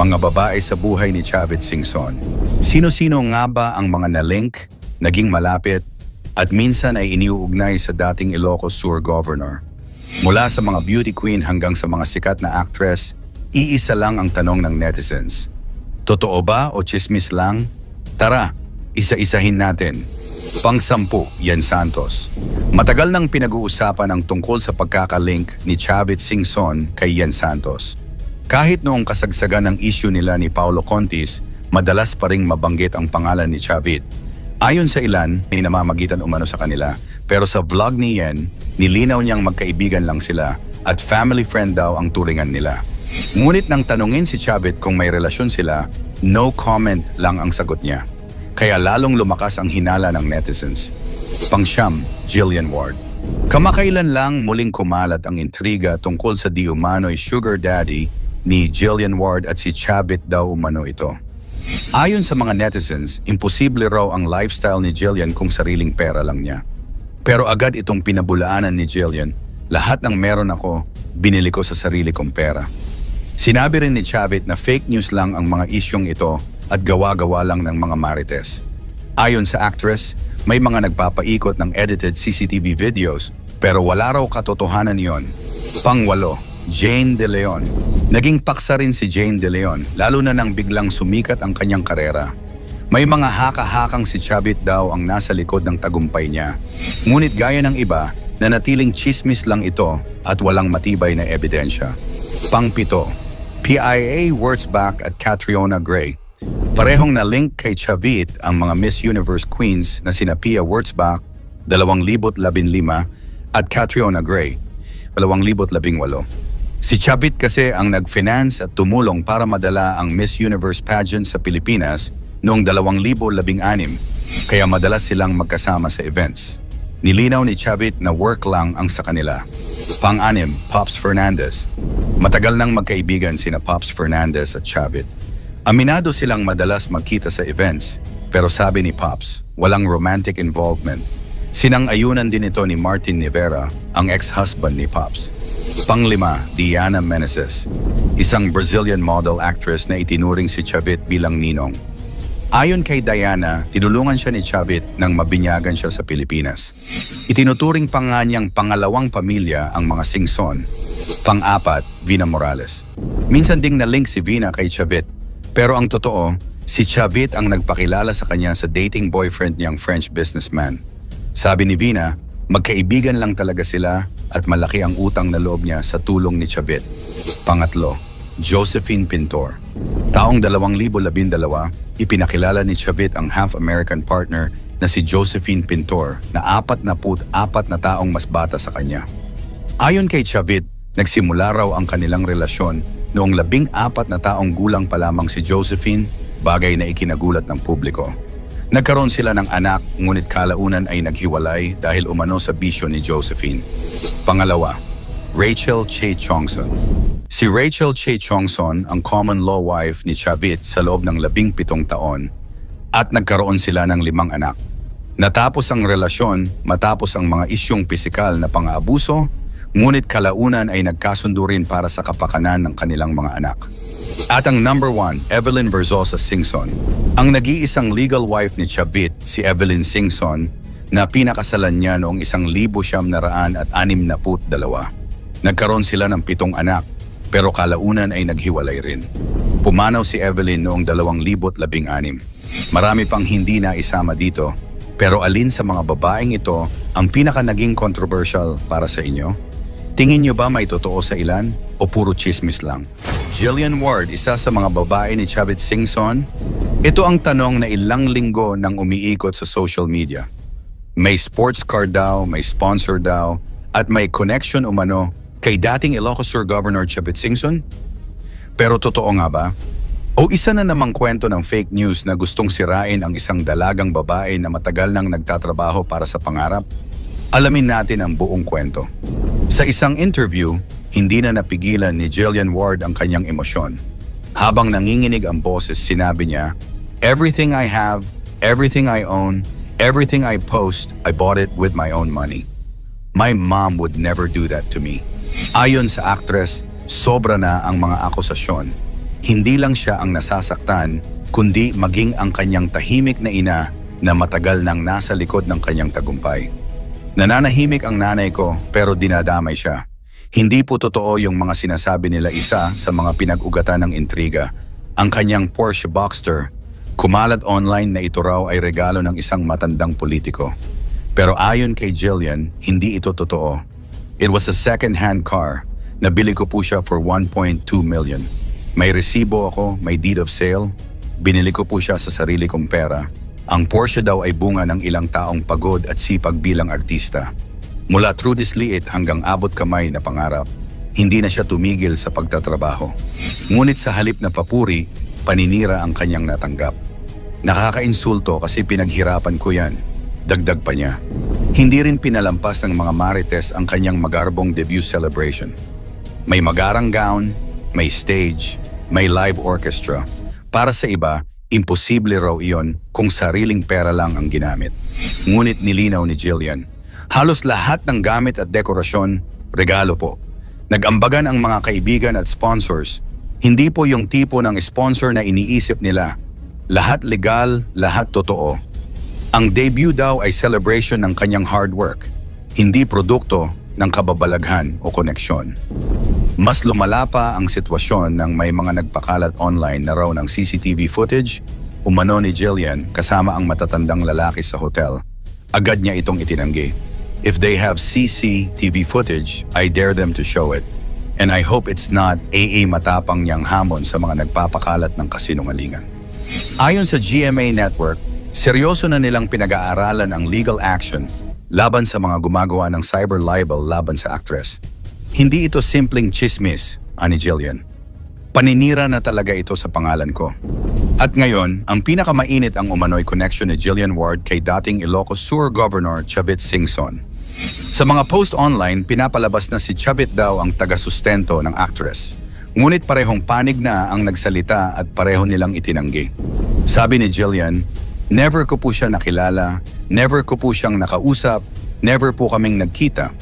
mga babae sa buhay ni Chavit Singson. Sino-sino nga ba ang mga na-link, naging malapit, at minsan ay iniuugnay sa dating Ilocos Sur Governor? Mula sa mga beauty queen hanggang sa mga sikat na actress, iisa lang ang tanong ng netizens. Totoo ba o chismis lang? Tara, isa-isahin natin. Pang-sampu, Yen Santos. Matagal nang pinag-uusapan ang tungkol sa pagkakalink ni Chavit Singson kay Yen Santos. Kahit noong kasagsagan ng issue nila ni Paulo Contis, madalas pa ring mabanggit ang pangalan ni Chavit. Ayon sa ilan, ay namamagitan umano sa kanila. Pero sa vlog ni Yen, nilinaw niyang magkaibigan lang sila at family friend daw ang turingan nila. Ngunit nang tanungin si Chavit kung may relasyon sila, no comment lang ang sagot niya. Kaya lalong lumakas ang hinala ng netizens. Pang-siyam, Jillian Ward. Kamakailan lang muling kumalat ang intriga tungkol sa di umano'y sugar daddy ni Jillian Ward at si Chavit daw umano ito. Ayon sa mga netizens, imposible raw ang lifestyle ni Jillian kung sariling pera lang niya. Pero agad itong pinabulaanan ni Jillian, lahat ng meron ako, binili ko sa sarili kong pera. Sinabi rin ni Chavit na fake news lang ang mga isyong ito at gawa-gawa lang ng mga marites. Ayon sa actress, may mga nagpapaikot ng edited CCTV videos pero wala raw katotohanan yon. Pang-walo, Jane De Leon. Naging paksa rin si Jane De Leon lalo na nang biglang sumikat ang kanyang karera. May mga haka-hakang si Chavit daw ang nasa likod ng tagumpay niya. Ngunit gaya ng iba, nanatiling chismis lang ito at walang matibay na ebidensya. Pang-pito, PIA Wurtzbach at Catriona Gray. Parehong na-link kay Chavit ang mga Miss Universe Queens na sina Pia Wurtzbach, 2015, at Catriona Gray, 2018. Si Chavit kasi ang nag-finance at tumulong para madala ang Miss Universe pageant sa Pilipinas noong 2016, kaya madalas silang magkasama sa events. Nilinaw ni Chavit na work lang ang sa kanila. Pang-anim, Pops Fernandez. Matagal nang magkaibigan sina Pops Fernandez at Chavit. Aminado silang madalas magkita sa events, pero sabi ni Pops, walang romantic involvement. Sinang-ayunan din ito ni Martin Rivera, ang ex-husband ni Pops. Pang-lima, Diana Meneses, isang Brazilian model actress na itinuring si Chavit bilang ninong. Ayon kay Diana, tinulungan siya ni Chavit nang mabinyagan siya sa Pilipinas. Itinuturing pa nga niyang pangalawang pamilya ang mga Singson. Pang-apat, Vina Morales. Minsan ding na-link si Vina kay Chavit, pero ang totoo, si Chavit ang nagpakilala sa kanya sa dating boyfriend niyang French businessman. Sabi ni Vina, magkaibigan lang talaga sila at malaki ang utang na loob niya sa tulong ni Chavit. Pangatlo, Josephine Pintor. Taong 2012, ipinakilala ni Chavit ang half-American partner na si Josephine Pintor na 44 na taong mas bata sa kanya. Ayon kay Chavit, nagsimula raw ang kanilang relasyon noong 14 na taong gulang pa lamang si Josephine, bagay na ikinagulat ng publiko. Nagkaroon sila ng anak, ngunit kalaunan ay naghiwalay dahil umano sa bisyo ni Josephine. Pangalawa, Rachel Che Chongson. Si Rachel Che Chongson ang common law wife ni Chavit sa loob ng 17 taon at nagkaroon sila ng 5 anak. Natapos ang relasyon matapos ang mga isyong pisikal na pang-aabuso, ngunit kalaunan ay nagkasundo rin para sa kapakanan ng kanilang mga anak. At ang number 1, Evelyn Verzosa Singson. Ang nag-iisang legal wife ni Chavit, si Evelyn Singson, na pinakasalan niya noong 1962. Nagkaroon sila ng 7 anak, pero kalaunan ay naghiwalay rin. Pumanaw si Evelyn noong 2016. Marami pang hindi na isama dito, pero alin sa mga babaeng ito ang pinaka naging controversial para sa inyo? Tingin niyo ba may totoo sa ilan o puro chismis lang? Jillian Ward, isa sa mga babae ni Chavit Singson? Ito ang tanong na ilang linggo nang umiikot sa social media. May sports car daw, may sponsor daw, at may connection umano kay dating Ilocos Sur Governor Chavit Singson? Pero totoo nga ba? O isa na namang kwento ng fake news na gustong sirain ang isang dalagang babae na matagal nang nagtatrabaho para sa pangarap? Alamin natin ang buong kwento. Sa isang interview, hindi na napigilan ni Jillian Ward ang kanyang emosyon. Habang nanginginig ang boses, sinabi niya, "Everything I have, everything I own, everything I post, I bought it with my own money. My mom would never do that to me." Ayon sa actress, sobra na ang mga akusasyon. hindi lang siya ang nasasaktan, kundi maging ang kanyang tahimik na ina na matagal nang nasa likod ng kanyang tagumpay. Nananahimik ang nanay ko pero dinadamay siya. Hindi po totoo yung mga sinasabi nila isa sa mga pinag-ugatan ng intriga. Ang kanyang Porsche Boxster, kumalat online na ito raw ay regalo ng isang matandang politiko. Pero ayon kay Jillian, hindi ito totoo. It was a second-hand car. Nabili ko po siya for 1.2 million. May resibo ako, may deed of sale. Binili ko po siya sa sarili kong pera. Ang Porsche daw ay bunga ng ilang taong pagod at sipag bilang artista. Mula through this liit hanggang abot kamay na pangarap, hindi na siya tumigil sa pagtatrabaho. Ngunit sa halip na papuri, paninira ang kanyang natanggap. Nakakainsulto kasi pinaghirapan ko yan. Dagdag pa niya. Hindi rin pinalampas ng mga marites ang kanyang magarbong debut celebration. May magarang gown, may stage, may live orchestra. Para sa iba, imposible raw iyon kung sariling pera lang ang ginamit. Ngunit nilinaw ni Jillian, halos lahat ng gamit at dekorasyon, regalo po. Nag-ambagan ang mga kaibigan at sponsors. Hindi po yung tipo ng sponsor na iniisip nila. Lahat legal, lahat totoo. Ang debut daw ay celebration ng kanyang hard work, hindi produkto ng kababalaghan o koneksyon. Mas lumala pa ang sitwasyon nang may mga nagpakalat online na raw ng CCTV footage, umano ni Jillian kasama ang matatandang lalaki sa hotel. Agad niya itong itinanggi. If they have CCTV footage, I dare them to show it. And I hope it's not AA matapang niyang hamon sa mga nagpapakalat ng kasinungalingan. Ayon sa GMA Network, seryoso na nilang pinag-aaralan ang legal action laban sa mga gumagawa ng cyber libel laban sa actress. Hindi ito simpleng chismis, ani Jillian. Paninira na talaga ito sa pangalan ko. At ngayon, ang pinakamainit ang umano'y connection ni Jillian Ward kay dating Ilocos Sur Governor Chavit Singson. Sa mga post online, pinapalabas na si Chavit daw ang taga-sustento ng actress. Ngunit parehong panig na ang nagsalita at pareho nilang itinanggi. Sabi ni Jillian, never ko po siya nakilala, never ko po siyang nakausap, never po kaming nagkita.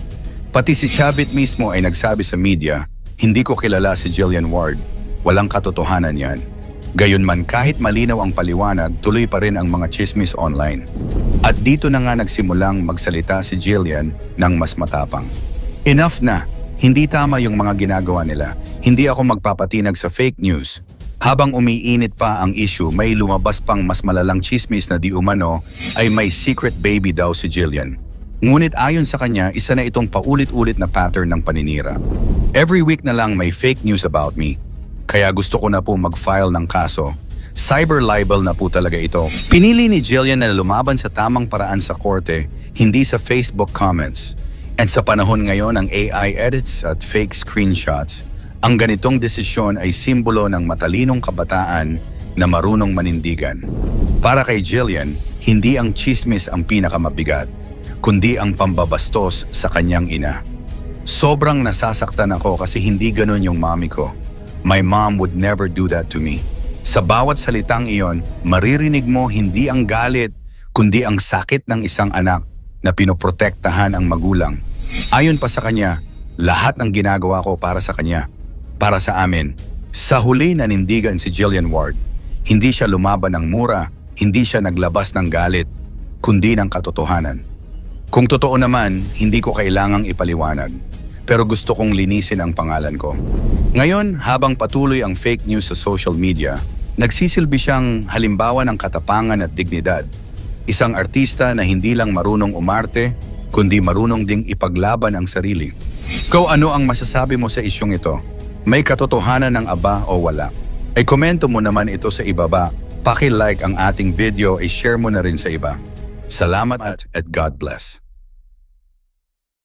Pati si Chavit mismo ay nagsabi sa media, hindi ko kilala si Jillian Ward. Walang katotohanan yan. Gayunman kahit malinaw ang paliwanag, tuloy pa rin ang mga chismis online. At dito na nga nagsimulang magsalita si Jillian ng mas matapang. Enough na! Hindi tama yung mga ginagawa nila. Hindi ako magpapatinag sa fake news. Habang umiinit pa ang issue, may lumabas pang mas malalang chismis na di umano ay may secret baby daw si Jillian. Ngunit ayon sa kanya, isa na itong paulit-ulit na pattern ng paninira. Every week na lang may fake news about me. Kaya gusto ko na po mag-file ng kaso. Cyber libel na po talaga ito. Pinili ni Jillian na lumaban sa tamang paraan sa korte, hindi sa Facebook comments. At sa panahon ngayon ng AI edits at fake screenshots, ang ganitong desisyon ay simbolo ng matalinong kabataan na marunong manindigan. Para kay Jillian, hindi ang chismis ang pinakamabigat, kundi ang pambabastos sa kanyang ina. Sobrang nasasaktan ako kasi hindi ganun yung mami ko. My mom would never do that to me. Sa bawat salitang iyon, maririnig mo hindi ang galit, kundi ang sakit ng isang anak na pinoprotektahan ang magulang. Ayon pa sa kanya, lahat ng ginagawa ko para sa kanya, para sa amin. Sa huli nanindigan si Jillian Ward. Hindi siya lumaban ng mura, hindi siya naglabas ng galit, kundi ng katotohanan. Kung totoo naman, hindi ko kailangang ipaliwanag. Pero gusto kong linisin ang pangalan ko. Ngayon, habang patuloy ang fake news sa social media, nagsisilbi siyang halimbawa ng katapangan at dignidad. Isang artista na hindi lang marunong umarte, kundi marunong ding ipaglaban ang sarili. Ikaw ano ang masasabi mo sa isyong ito? May katotohanan ng aba o wala? Ay komento mo naman ito sa ibaba. Paki-like ang ating video, i-share mo na rin sa iba. Salamat at God bless.